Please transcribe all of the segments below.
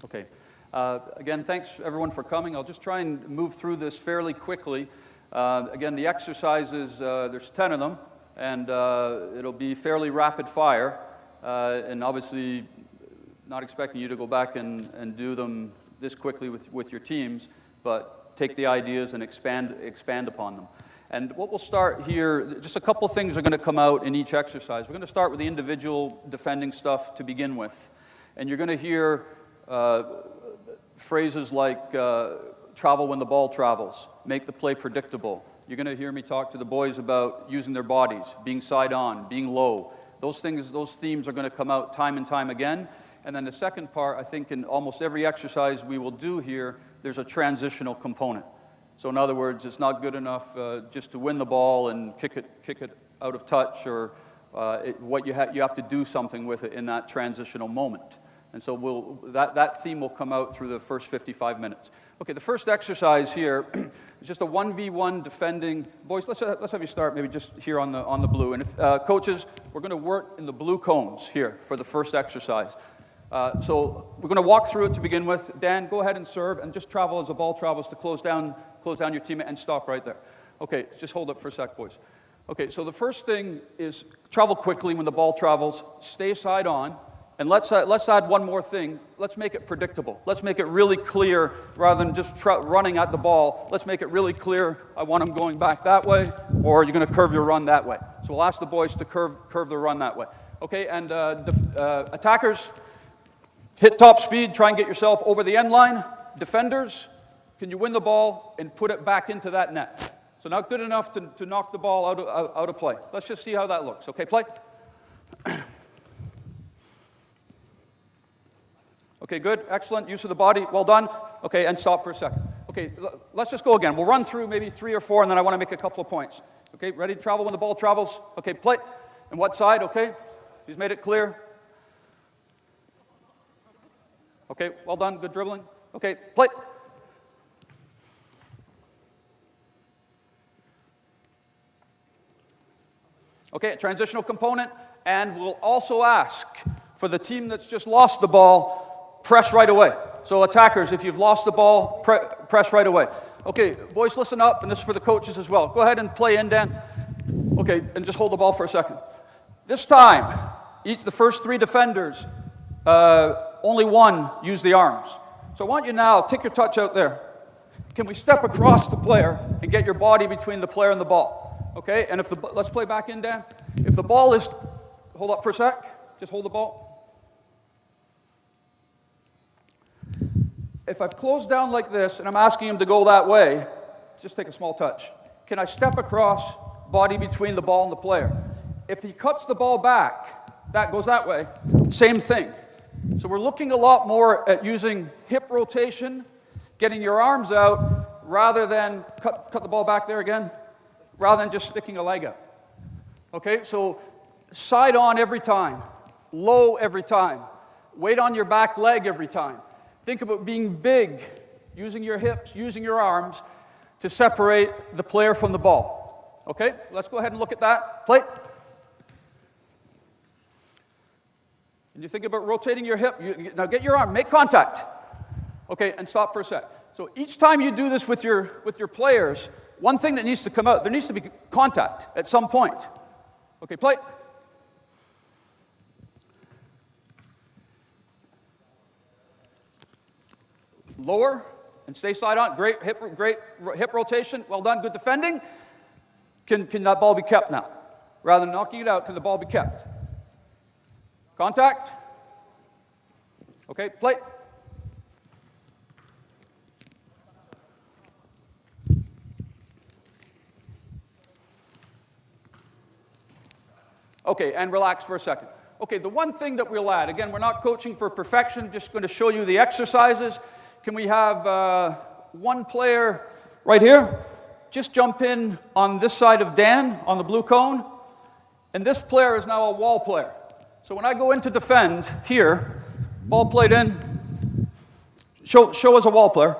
Okay. Again, thanks everyone for coming. I'll just try and move through this fairly quickly. Again, the exercises, there's 10 of them, and it'll be fairly rapid fire. And obviously, not expecting you to go back and do them this quickly with your teams, but take the ideas and expand upon them. And what we'll start here, just a couple things are going to come out in each exercise. We're going to start with the individual defending stuff to begin with. And you're going to hear phrases like travel when the ball travels, make the play predictable. You're going to hear me talk to the boys about using their bodies, being side on, being low. Those things, those themes are going to come out time and time again. And then the second part, I think in almost every exercise we will do here, there's a transitional component. So in other words, it's not good enough just to win the ball and kick it out of touch, or you have to do something with it in that transitional moment. And so that theme will come out through the first 55 minutes. Okay, the first exercise here is just a 1v1 defending. Boys, let's have you start maybe just here on the blue. And if, coaches, we're going to work in the blue cones here for the first exercise. So we're going to walk through it to begin with. Dan, go ahead and serve, and just travel as the ball travels to close down your teammate, and stop right there. Okay, just hold up for a sec, boys. Okay, so the first thing is travel quickly when the ball travels, stay side on, and let's add one more thing. Let's make it predictable. Let's make it really clear rather than just running at the ball. Let's make it really clear. I want them going back that way, or you're going to curve your run that way. So we'll ask the boys to curve the run that way. Okay, and attackers, hit top speed, try and get yourself over the end line. Defenders, can you win the ball and put it back into that net? So not good enough to knock the ball out of play. Let's just see how that looks. Okay, play. Okay, good, excellent, use of the body, well done. Okay, and stop for a second. Okay, let's just go again. We'll run through maybe 3 or 4, and then I want to make a couple of points. Okay, ready to travel when the ball travels? Okay, play. And what side? Okay, he's made it clear. Okay, well done, good dribbling. Okay, play. Okay, transitional component, and we'll also ask for the team that's just lost the ball, press right away. So attackers, if you've lost the ball, press right away. Okay, boys, listen up, and this is for the coaches as well. Go ahead and play in, Dan. Okay, and just hold the ball for a second. This time, the first 3 defenders, only one use the arms. So I want you now, take your touch out there. Can we step across the player and get your body between the player and the ball? Okay, and let's play back in, Dan. If the ball is, hold up for a sec, just hold the ball. If I've closed down like this and I'm asking him to go that way, just take a small touch. Can I step across, body between the ball and the player? If he cuts the ball back, that goes that way, same thing. So we're looking a lot more at using hip rotation, getting your arms out, rather than cut the ball back there again, rather than just sticking a leg out. Okay, so side on every time, low every time, weight on your back leg every time. Think about being big, using your hips, using your arms to separate the player from the ball. Okay, let's go ahead and look at that. Play. And you think about rotating your hip. Now get your arm, make contact. Okay, and stop for a sec. So each time you do this with your players, one thing that needs to come out, there needs to be contact at some point. Okay, play. Lower and stay side on. Great hip rotation. Well done. Good defending. Can that ball be kept now? Rather than knocking it out, can the ball be kept? Contact. Okay, play. Okay, and relax for a second. Okay, the one thing that we'll add, again, we're not coaching for perfection, just going to show you the exercises. Can we have one player right here? Just jump in on this side of Dan, on the blue cone. And this player is now a wall player. So when I go in to defend here, ball played in, show us a wall player.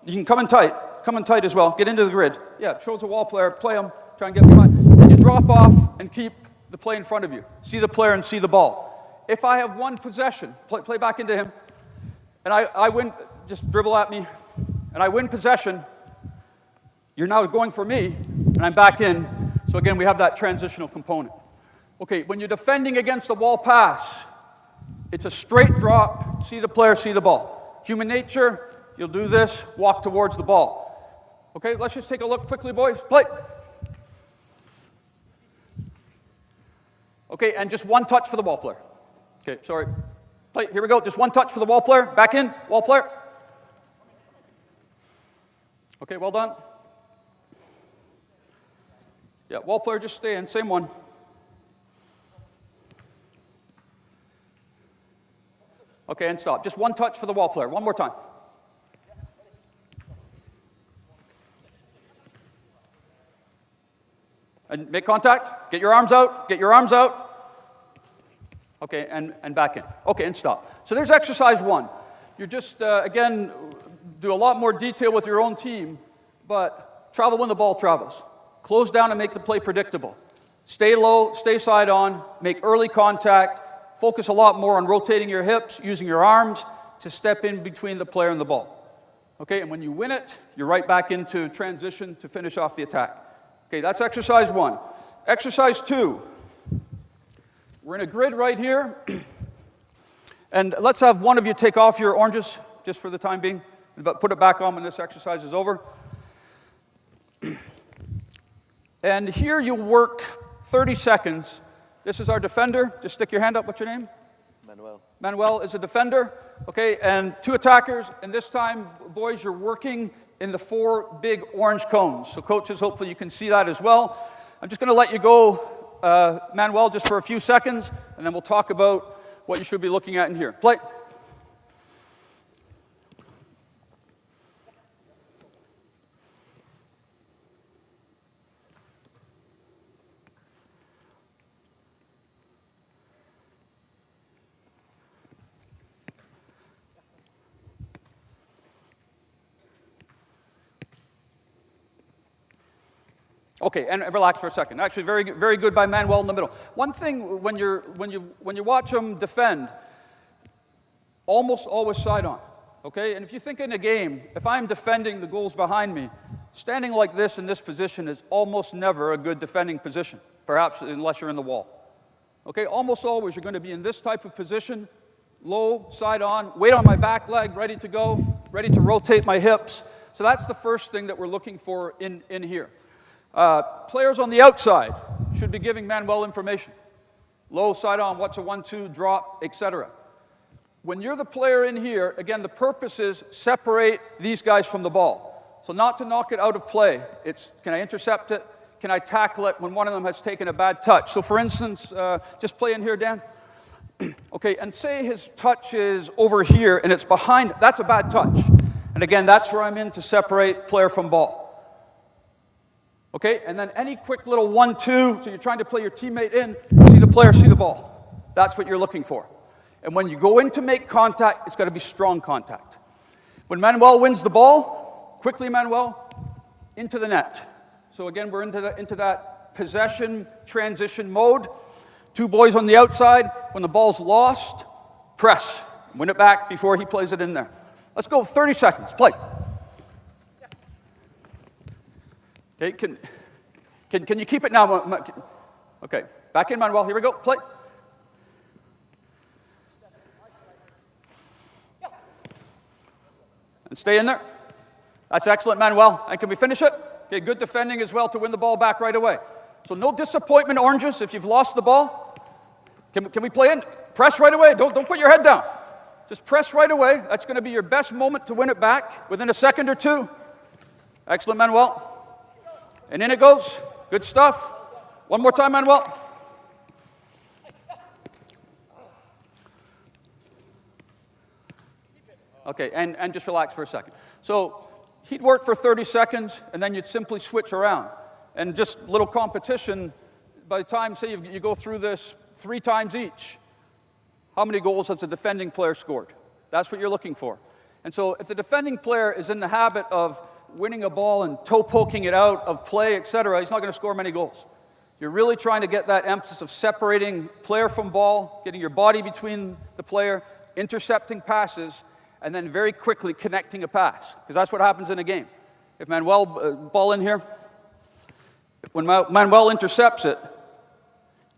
You can come in tight as well, get into the grid. Yeah, show us a wall player, play him, try and get behind. And you drop off and keep the play in front of you. See the player and see the ball. If I have one possession, play back into him, and I win, just dribble at me, and I win possession, you're now going for me, and I'm back in. So again, we have that transitional component. Okay, when you're defending against a wall pass, it's a straight drop, see the player, see the ball. Human nature, you'll do this, walk towards the ball. Okay, let's just take a look quickly, boys. Play. Okay, and just one touch for the ball player. Okay, sorry. Play, here we go. Just one touch for the ball player. Back in, ball player. Okay, well done. Yeah, ball player, just stay in. Same one. Okay, and stop. Just one touch for the ball player. One more time. And make contact. Get your arms out. Get your arms out. Okay, and back in. Okay, and stop. So there's exercise 1. You're just, again, do a lot more detail with your own team, but travel when the ball travels. Close down and make the play predictable. Stay low, stay side on, make early contact, focus a lot more on rotating your hips, using your arms to step in between the player and the ball. Okay, and when you win it, you're right back into transition to finish off the attack. Okay, that's exercise 1. Exercise 2. We're in a grid right here. And let's have one of you take off your oranges, just for the time being, but put it back on when this exercise is over. And here you work 30 seconds. This is our defender. Just stick your hand up. What's your name? Manuel. Manuel is a defender. Okay, and 2 attackers. And this time, boys, you're working in the 4 big orange cones. So coaches, hopefully you can see that as well. I'm just going to let you go, Manuel, just for a few seconds, and then we'll talk about what you should be looking at in here. Play. Okay, and relax for a second. Actually, very good by Manuel in the middle. One thing when you watch them defend, almost always side on. Okay, and if you think in a game, if I'm defending the goals behind me, standing like this in this position is almost never a good defending position. Perhaps unless you're in the wall. Okay, almost always you're going to be in this type of position, low, side on, weight on my back leg, ready to go, ready to rotate my hips. So that's the first thing that we're looking for in here. Players on the outside should be giving Manuel information. Low, side on, what's a 1-2, drop, etc. When you're the player in here, again, the purpose is separate these guys from the ball. So not to knock it out of play. It's, can I intercept it? Can I tackle it when one of them has taken a bad touch? So for instance, just play in here, Dan. Okay, and say his touch is over here and it's behind, that's a bad touch. And again, that's where I'm in to separate player from ball. Okay, and then any quick little 1-2, so you're trying to play your teammate in, see the player, see the ball. That's what you're looking for. And when you go in to make contact, it's got to be strong contact. When Manuel wins the ball, quickly Manuel, into the net. So again, we're into that possession transition mode. 2 boys on the outside. When the ball's lost, press. Win it back before he plays it in there. Let's go 30 seconds. Play. Okay, can you keep it now? Okay, back in, Manuel. Here we go. Play. And stay in there. That's excellent, Manuel. And can we finish it? Okay, good defending as well to win the ball back right away. So no disappointment, oranges, if you've lost the ball. Can we play in? Press right away. Don't put your head down. Just press right away. That's going to be your best moment to win it back within a second or 2. Excellent, Manuel. And in it goes. Good stuff. One more time, Manuel. Okay, and just relax for a second. So he'd work for 30 seconds, and then you'd simply switch around. And just little competition, by the time, say, you go through this 3 times each, how many goals has the defending player scored? That's what you're looking for. And so if the defending player is in the habit of winning a ball and toe poking it out of play, etc., he's not going to score many goals. You're really trying to get that emphasis of separating player from ball, getting your body between the player, intercepting passes, and then very quickly connecting a pass, because that's what happens in a game. If Manuel, ball in here, when Manuel intercepts it,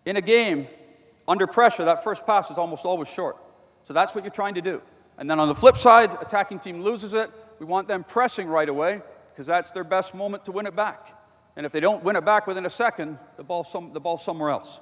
in a game, under pressure, that first pass is almost always short. So that's what you're trying to do. And then on the flip side, attacking team loses it. We want them pressing right away, because that's their best moment to win it back. And if they don't win it back within a second, the ball's somewhere else.